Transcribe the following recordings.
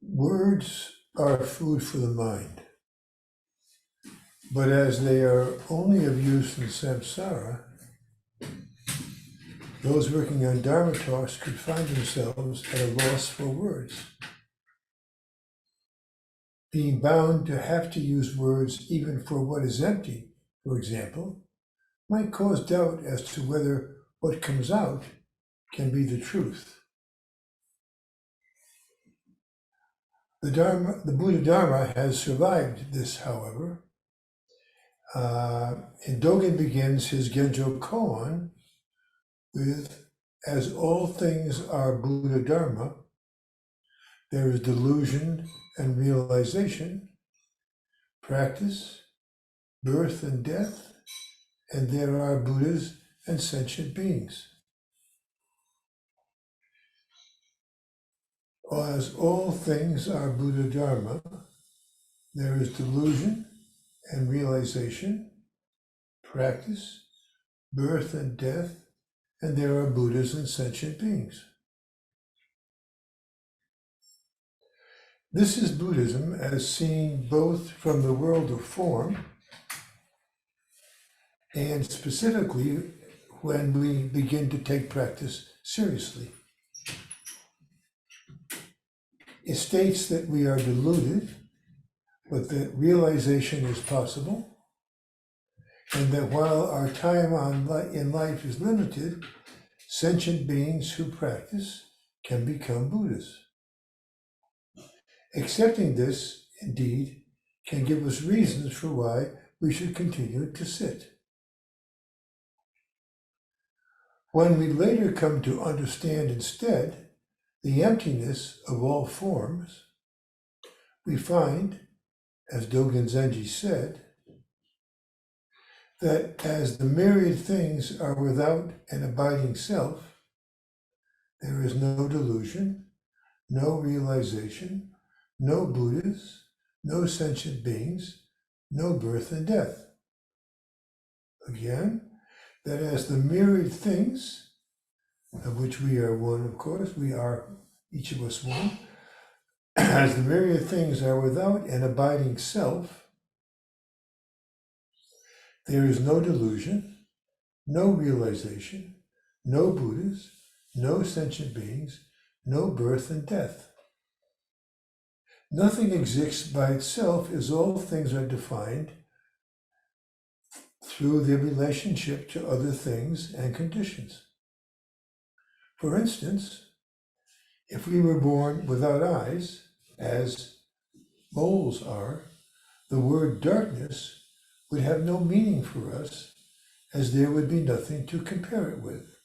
Words are food for the mind, but as they are only of use in samsara, those working on Dharma talks could find themselves at a loss for words. Being bound to have to use words even for what is empty, for example, might cause doubt as to whether what comes out can be the truth. The Buddha Dharma has survived this, however. And Dogen begins his Genjokoan with, as all things are Buddha Dharma, there is delusion and realization, practice, birth and death, and there are Buddhas and sentient beings. As all things are Buddha Dharma, there is delusion and realization, practice, birth and death, and there are Buddhas and sentient beings. This is Buddhism as seen both from the world of form and specifically when we begin to take practice seriously. It states that we are deluded, but that realization is possible, and that while our time in life is limited, sentient beings who practice can become Buddhas. Accepting this, indeed, can give us reasons for why we should continue to sit. When we later come to understand instead the emptiness of all forms, we find, as Dogen Zenji said, that as the myriad things are without an abiding self, there is no delusion, no realization, no Buddhas, no sentient beings, no birth and death. Again, that as the myriad things, of which we are one, of course, we are each of us one, as the myriad things are without an abiding self, there is no delusion, no realization, no Buddhas, no sentient beings, no birth and death. Nothing exists by itself as all things are defined through their relationship to other things and conditions. For instance, if we were born without eyes, as moles are, the word darkness would have no meaning for us, as there would be nothing to compare it with.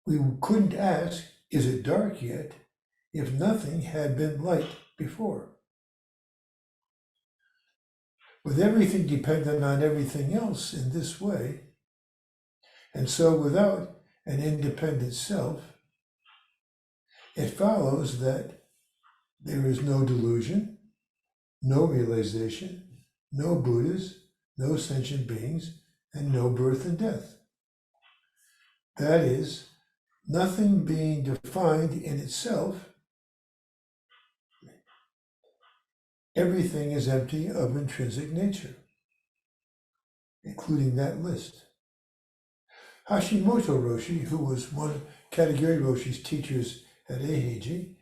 We couldn't ask, is it dark yet, if nothing had been light before. With everything dependent on everything else in this way, and so without an independent self, it follows that there is no delusion, no realization, no Buddhas, no sentient beings, and no birth and death. That is, nothing being defined in itself, everything is empty of intrinsic nature, including that list. Hashimoto Roshi, who was one of Katagiri Roshi's teachers at Eiheiji,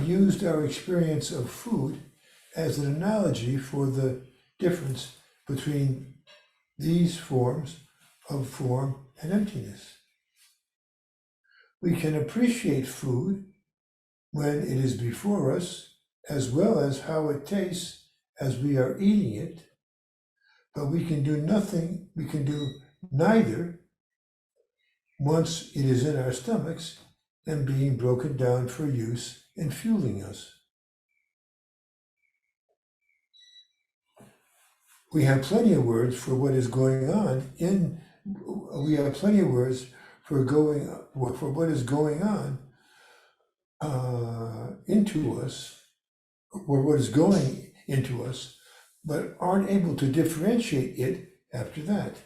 used our experience of food as an analogy for the difference between these forms of form and emptiness. We can appreciate food when it is before us, as well as how it tastes as we are eating it, but we can do neither once it is in our stomachs and being broken down for use in fueling us. We have plenty of words for what is going on for what is going on into us, or what is going into us, but aren't able to differentiate it after that.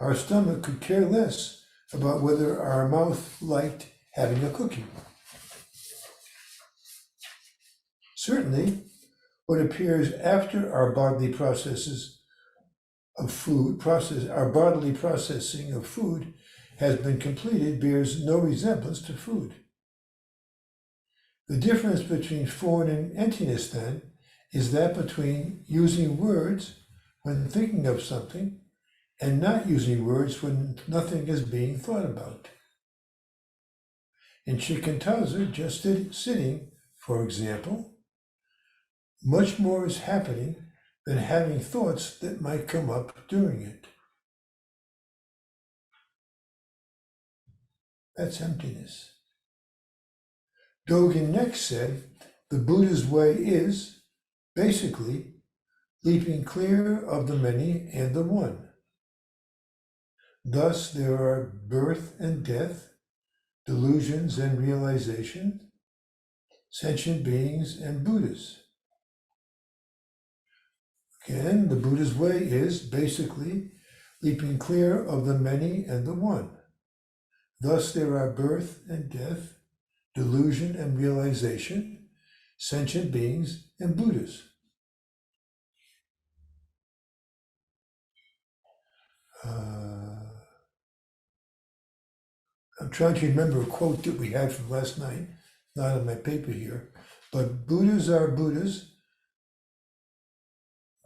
Our stomach could care less about whether our mouth liked having a cookie. Certainly, what appears after our bodily processes of food, our bodily processing of food has been completed bears no resemblance to food. The difference between form and emptiness, then, is that between using words when thinking of something and not using words when nothing is being thought about. In Shikantaza, just sitting, for example, much more is happening than having thoughts that might come up during it. That's emptiness. Dogen next said, the Buddha's way is, basically, leaping clear of the many and the one. Thus there are birth and death, delusions and realization, sentient beings and Buddhas. Again, the Buddha's way is basically leaping clear of the many and the one. Thus there are birth and death, delusion and realization, sentient beings and Buddhas. I'm trying to remember a quote that we had from last night, not on my paper here, but Buddhas are Buddhas,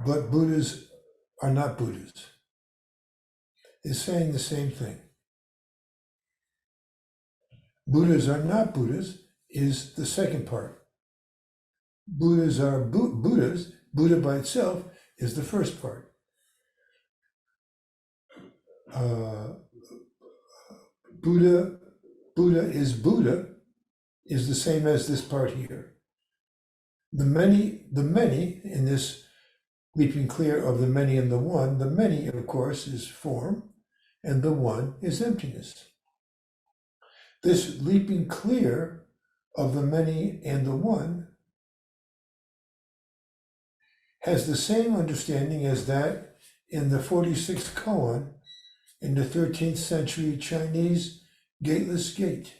but Buddhas are not Buddhas. It's saying the same thing. Buddhas are not Buddhas is the second part. Buddhas are Buddhas, Buddha by itself is the first part. Buddha is the same as this part here. The many in this leaping clear of the many and the one, the many, of course, is form, and the one is emptiness. This leaping clear of the many and the one has the same understanding as that in the 46th koan in the 13th century Chinese gateless gate.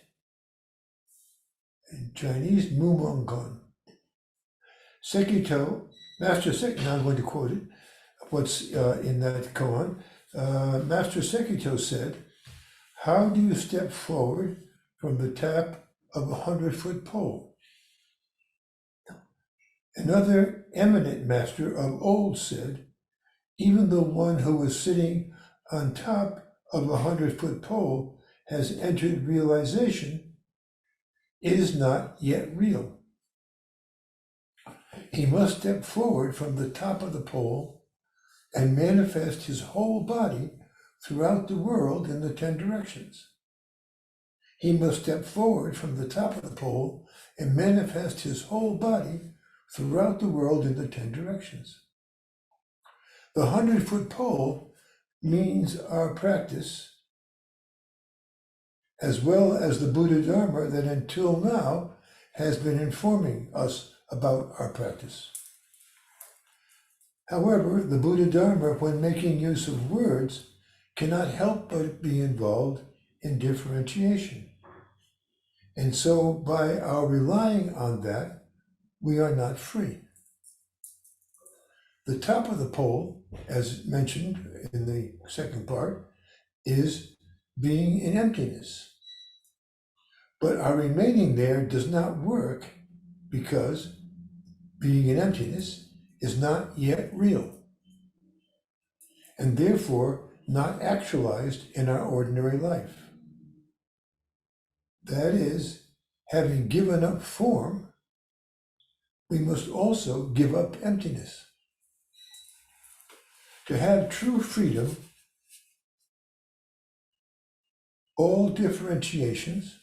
In Chinese, Mumongon. Sekito, Master Sekito, now I'm going to quote it, what's in that koan. Master Sekito said, how do you step forward from the top of a 100-foot pole? Another eminent master of old said, even the one who was sitting on top of a 100-foot pole has entered realization, is not yet real. He must step forward from the top of the pole and manifest his whole body throughout the world in the 10 directions. He must step forward from the top of the pole and manifest his whole body throughout the world in the 10 directions. The 100-foot pole means our practice, as well as the Buddha Dharma that until now has been informing us about our practice. However, the Buddha Dharma, when making use of words, cannot help but be involved in differentiation. And so by our relying on that, we are not free. The top of the pole, as mentioned in the second part, is being in emptiness. But our remaining there does not work because being in emptiness is not yet real, and therefore not actualized in our ordinary life. That is, having given up form, we must also give up emptiness. To have true freedom, all differentiations,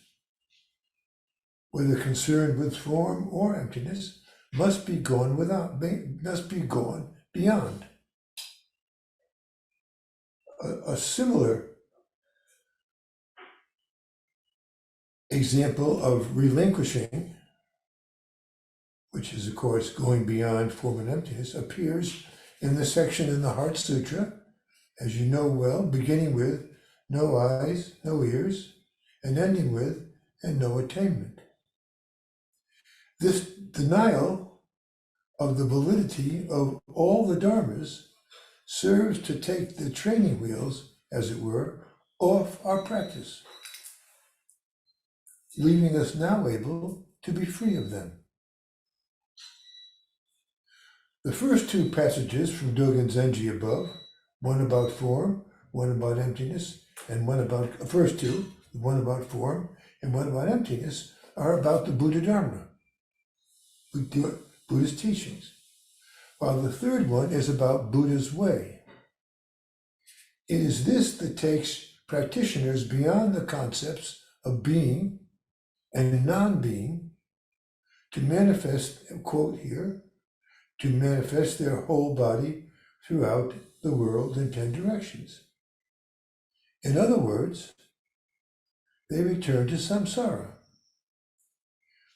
whether concerned with form or emptiness, must be gone beyond. A similar example of relinquishing, which is of course going beyond form and emptiness, appears in the section in the Heart Sutra, as you know well, beginning with no eyes, no ears, and ending with and no attainment. This denial of the validity of all the dharmas serves to take the training wheels, as it were, off our practice, leaving us now able to be free of them. The first two passages from Dogen Zenji above, one about form, one about emptiness, and one about, first two, one about form and one about emptiness, are about the Buddha Dharma, Buddha's teachings, while the third one is about Buddha's way. It is this that takes practitioners beyond the concepts of being and non-being to manifest, quote here, to manifest their whole body throughout the world in 10 directions. In other words, they return to samsara,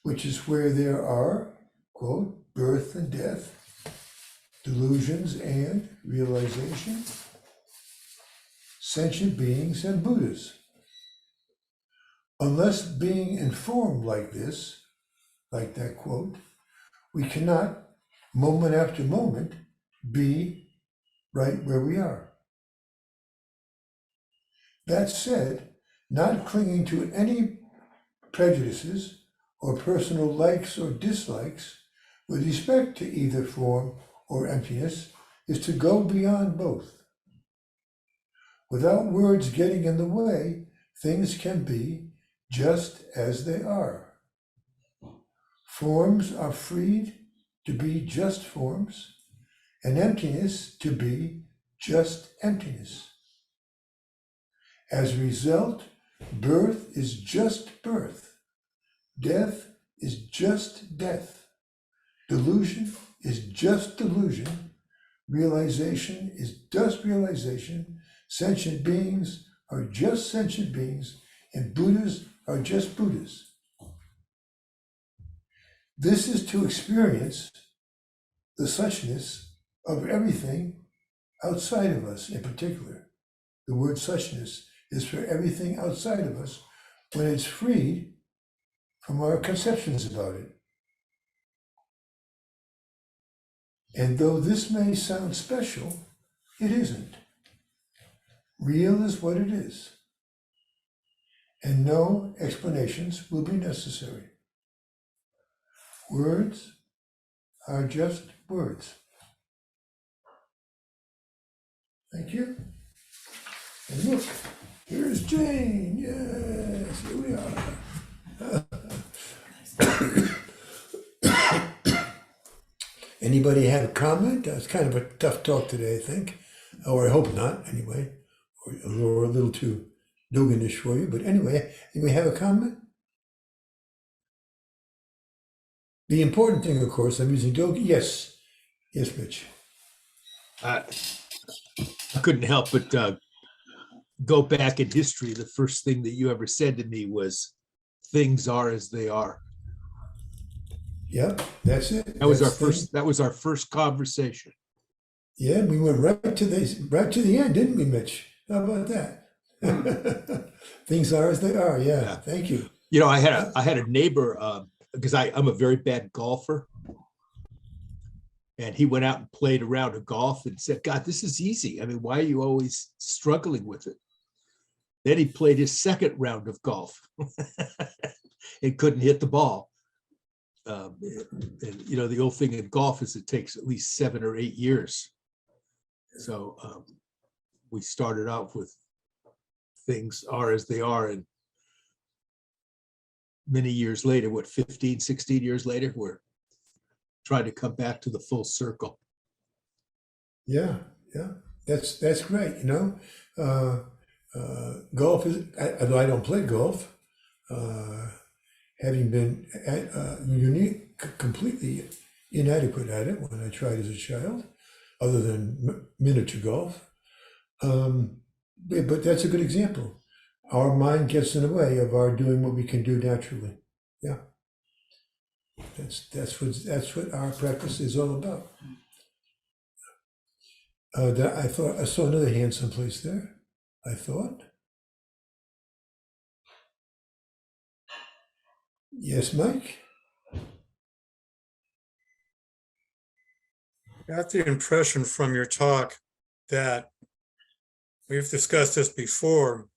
which is where there are, quote, birth and death, delusions and realization, sentient beings and Buddhas. Unless being informed like this, like that quote, we cannot, moment after moment, be right where we are. That said, not clinging to any prejudices or personal likes or dislikes with respect to either form or emptiness is to go beyond both. Without words getting in the way, things can be just as they are. Forms are freed to be just forms, and emptiness to be just emptiness. As a result, birth is just birth, death is just death, delusion is just delusion, realization is just realization, sentient beings are just sentient beings, and Buddhas are just Buddhas. This is to experience the suchness of everything outside of us in particular. The word suchness is for everything outside of us when it's freed from our conceptions about it. And though this may sound special, it isn't. Real is what it is, and no explanations will be necessary. Words are just words. Thank you. And look, here's Jane. Yes, here we are. Anybody have a comment? It's kind of a tough talk today, I think. Or I hope not, anyway. Or a little too Doganish for you. But anyway, anybody have a comment? The important thing, of course, I'm using Dogen. Yes. Yes, Mitch. I couldn't help but go back in history. The first thing that you ever said to me was, "Things are as they are." Yep, that's it. That was our first. That was our first conversation. Yeah, we went right to the end, didn't we, Mitch? How about that? Things are as they are. Yeah. Thank you. You know, I had a neighbor because I'm a very bad golfer, and he went out and played a round of golf and said, "God, this is easy. I mean, why are you always struggling with it?" Then he played his second round of golf and couldn't hit the ball. And you know, the old thing in golf is it takes at least 7 or 8 years. So we started out with things are as they are, and many years later, what, 15, 16 years later, we're trying to come back to the full circle. Yeah, that's great. You know, golf is, although I don't play golf, having been completely inadequate at it when I tried as a child, other than miniature golf. But that's a good example. Our mind gets in the way of our doing what we can do naturally. Yeah, that's what our practice is all about. I thought I saw another hand someplace there. I thought. Yes, Mike. got the impression from your talk that we've discussed this before,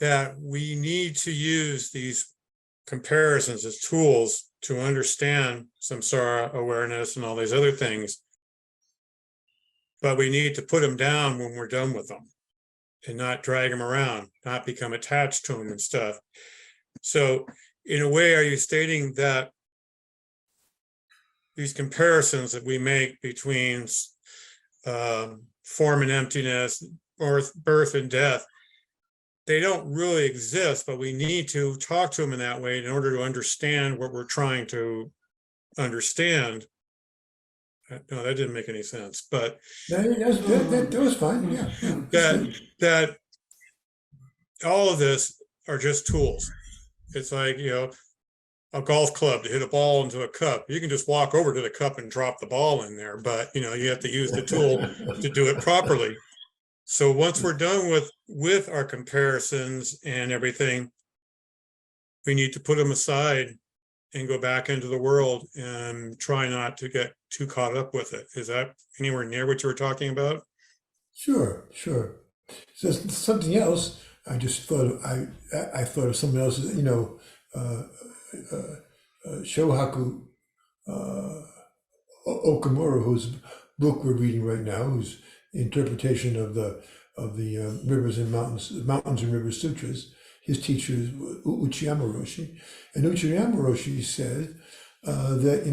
that we need to use these comparisons as tools to understand samsara awareness and all these other things. But we need to put them down when we're done with them and not drag them around, not become attached to them and stuff. So in a way, are you stating that these comparisons that we make between form and emptiness, or birth and death, they don't really exist, but we need to talk to them in that way in order to understand what we're trying to understand? No, that didn't make any sense, but That was fine, yeah. that all of this are just tools. It's like, a golf club to hit a ball into a cup. You can just walk over to the cup and drop the ball in there, but you have to use the tool to do it properly. So once we're done with our comparisons and everything, we need to put them aside and go back into the world and try not to get too caught up with it. Is that anywhere near what you were talking about? Sure. So something else, I just thought I thought of something else, Shohaku Okamura, whose book we're reading right now, whose interpretation of the rivers and mountains and rivers sutras. His teacher is Uchiyama Roshi, and Uchiyama Roshi said that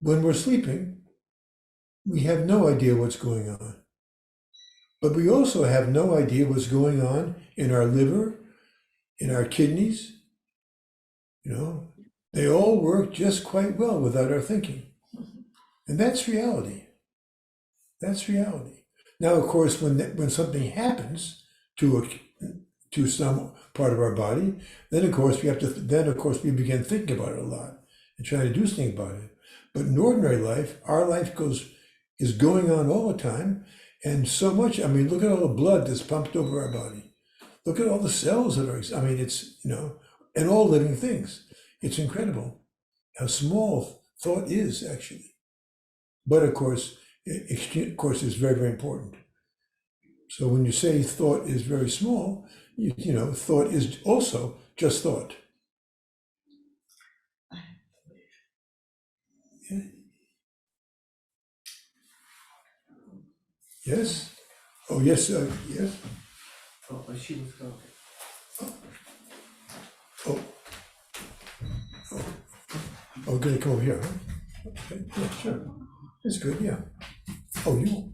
when we're sleeping, we have no idea what's going on, but we also have no idea what's going on in our liver, in our kidneys. They all work just quite well without our thinking. And that's reality. That's reality. Now, of course, when something happens to some part of our body, then of course we begin thinking about it a lot and trying to do something about it. But in ordinary life, our life is going on all the time, and so much. Look at all the blood that's pumped over our body. Look at all the cells that are. It's and all living things. It's incredible how small thought is actually. But of course, it's very, very important. So when you say thought is very small, thought is also just thought. Yeah. Yes? Oh, yes, yes. Oh, but she was going. Oh, gonna come over here, huh? Okay, yeah, sure. That's good, yeah. Oh, you?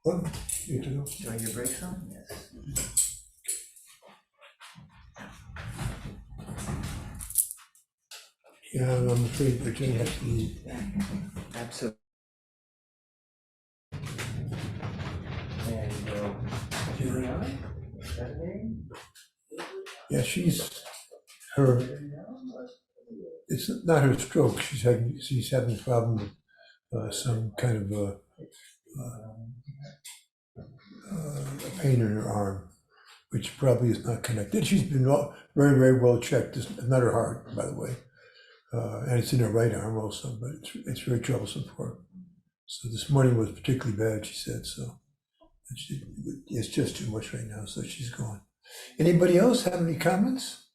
What? You have to go? During your break on? Yes. Yeah, I'm afraid that you have to leave. Absolutely. And Juliana, is that her name? Yeah, it's not her stroke, she's having a problem with some kind of a pain in her arm, which probably is not connected. She's been very, very well checked. It's not her heart, by the way, and it's in her right arm also, but it's very troublesome for her. So this morning was particularly bad, she said. So it's just too much right now, so she's gone. Anybody else have any comments?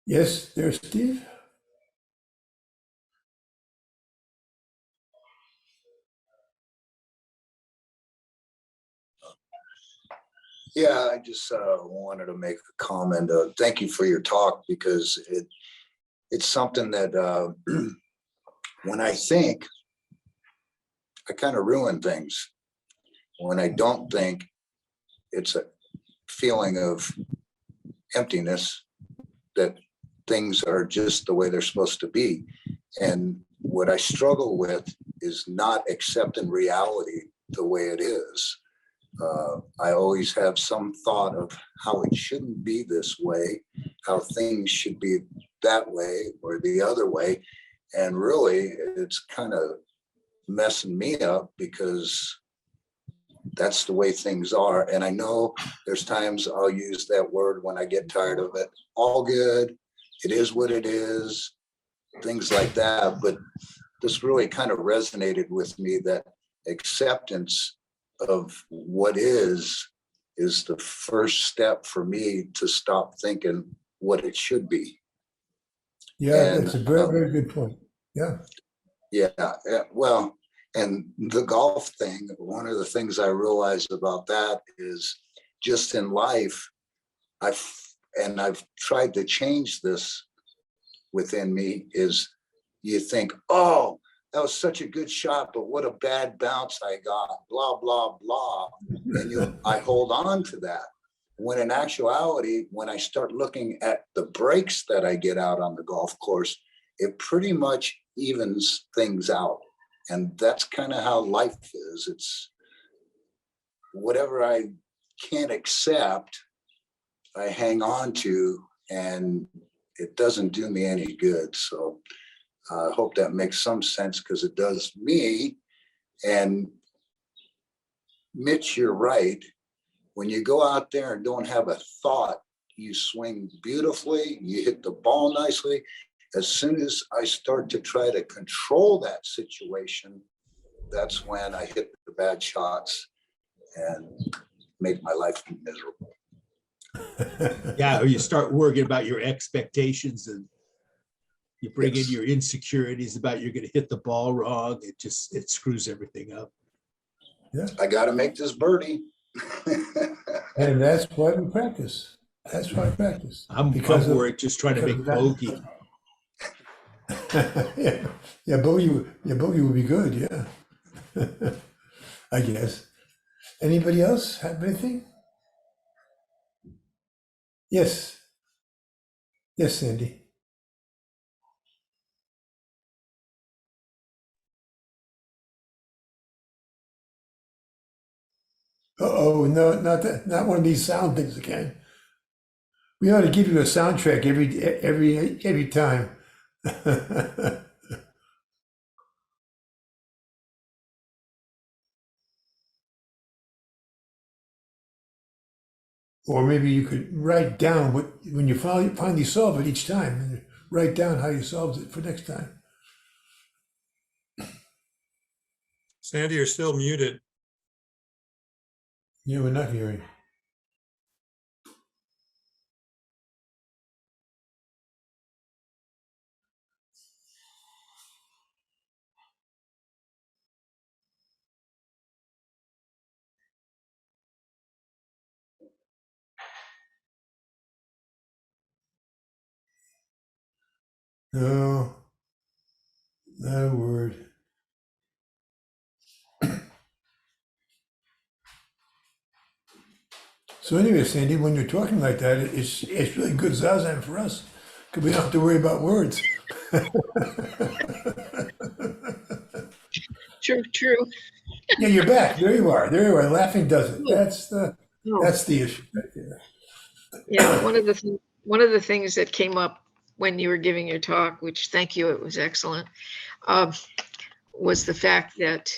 Yes, there's Steve. Yeah, I just wanted to make a comment. Thank you for your talk, because it's something that when I think, I kind of ruin things. When I don't think, it's a feeling of emptiness, that things are just the way they're supposed to be. And what I struggle with is not accepting reality the way it is. I always have some thought of how it shouldn't be this way, how things should be that way or the other way. And really, it's kind of messing me up, because that's the way things are. And I know there's times I'll use that word when I get tired of it. All good. It is what it is. things like that. But this really kind of resonated with me, that acceptance of what is the first step for me to stop thinking what it should be. Yeah, And that's a very, very good point. Yeah. yeah, well, and the golf thing, one of the things I realized about that is just in life, I've tried to change this within me, is you think, oh, that was such a good shot, but what a bad bounce I got, blah, blah, blah. And I hold on to that. When in actuality, when I start looking at the breaks that I get out on the golf course, it pretty much evens things out. And that's kind of how life is. It's whatever I can't accept, I hang on to, and it doesn't do me any good. So I hope that makes some sense, because it does me. And Mitch, you're right. When you go out there and don't have a thought, you swing beautifully, you hit the ball nicely. As soon as I start to try to control that situation, that's when I hit the bad shots and make my life miserable. Yeah, or you start worrying about your expectations, and you bring Yes. in your insecurities about you're going to hit the ball wrong. It screws everything up. I got to make this birdie. And that's why we practice. That's why I practice. I'm Because of- worried just trying to because make of that. bogey. Yeah, bogey would be good, yeah. I guess. Anybody else have anything? Yes. Yes, Sandy. Uh-oh, no, not one of these sound things again. We ought to give you a soundtrack every time. Or maybe you could write down when you finally solve it each time, and write down how you solved it for next time. Sandy, you're still muted. You were not hearing. No, not a word. So anyway, Sandy, when you're talking like that, it's really good zazen for us, because we don't have to worry about words. True. Yeah, you're back. There you are. There you are. Laughing does it. Yeah. Oh, That's the issue right there. yeah. One of the things that came up when you were giving your talk, which thank you, it was excellent, was the fact that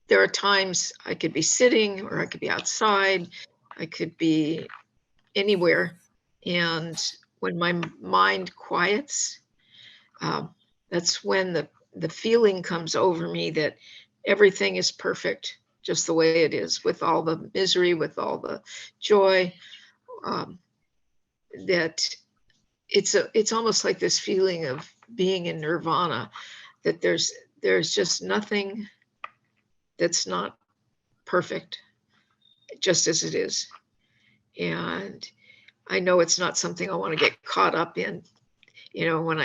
there are times I could be sitting, or I could be outside, I could be anywhere, and when my mind quiets, that's when the feeling comes over me that everything is perfect just the way it is, with all the misery, with all the joy, that it's almost like this feeling of being in nirvana, that there's just nothing that's not perfect, just as it is. And I know it's not something I want to get caught up in, when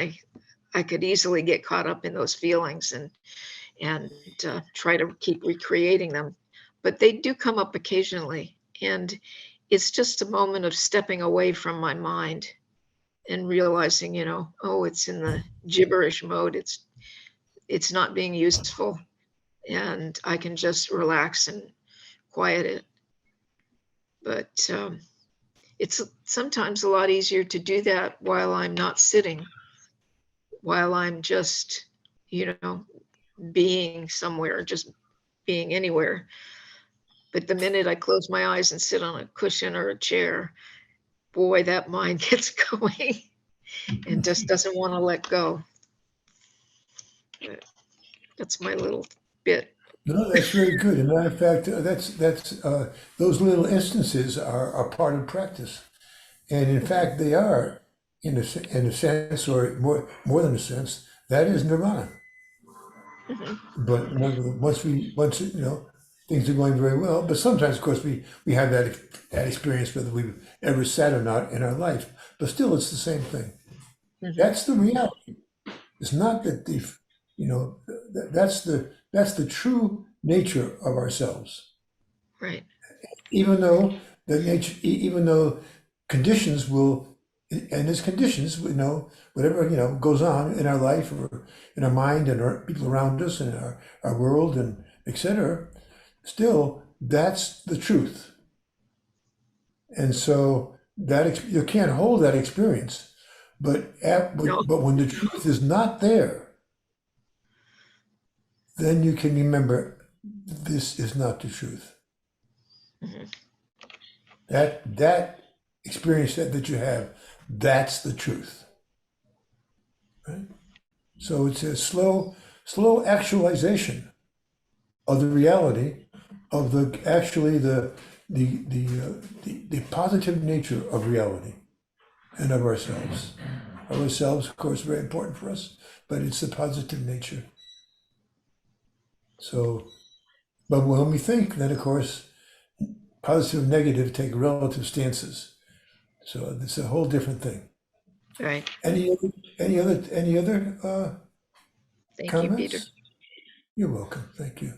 I could easily get caught up in those feelings and try to keep recreating them, but they do come up occasionally, and it's just a moment of stepping away from my mind and realizing, oh, it's in the gibberish mode. It's not being useful, and I can just relax and quiet it. But it's sometimes a lot easier to do that while I'm not sitting, while I'm just, being somewhere, just being anywhere. But the minute I close my eyes and sit on a cushion or a chair, boy, that mind gets going. and just doesn't want to let go. That's my little bit. No, that's very good. As a matter of fact, those little instances are part of practice. And in fact, they are, in a sense, or more than a sense, that is nirvana. Mhm. But once things are going very well. But sometimes, of course, we have that experience, whether we've ever sat or not in our life. But still, it's the same thing. Mhm. That's the reality. It's not that that's the true nature of ourselves. Right. Even though even though conditions will, and as conditions, whatever goes on in our life or in our mind and our people around us and our world and etc. Still, that's the truth. And so you can't hold that experience, but No. but when the truth is not there, then you can remember this is not the truth. Mhm. That experience that you have, that's the truth. Right? So it's a slow actualization of the reality of the positive nature of reality and of ourselves. Ourselves, of course, very important for us, but it's the positive nature. So, but when we think, then of course, positive and negative take relative stances. So it's a whole different thing. Right. Any other Thank you, Peter. comments? You're welcome. Thank you.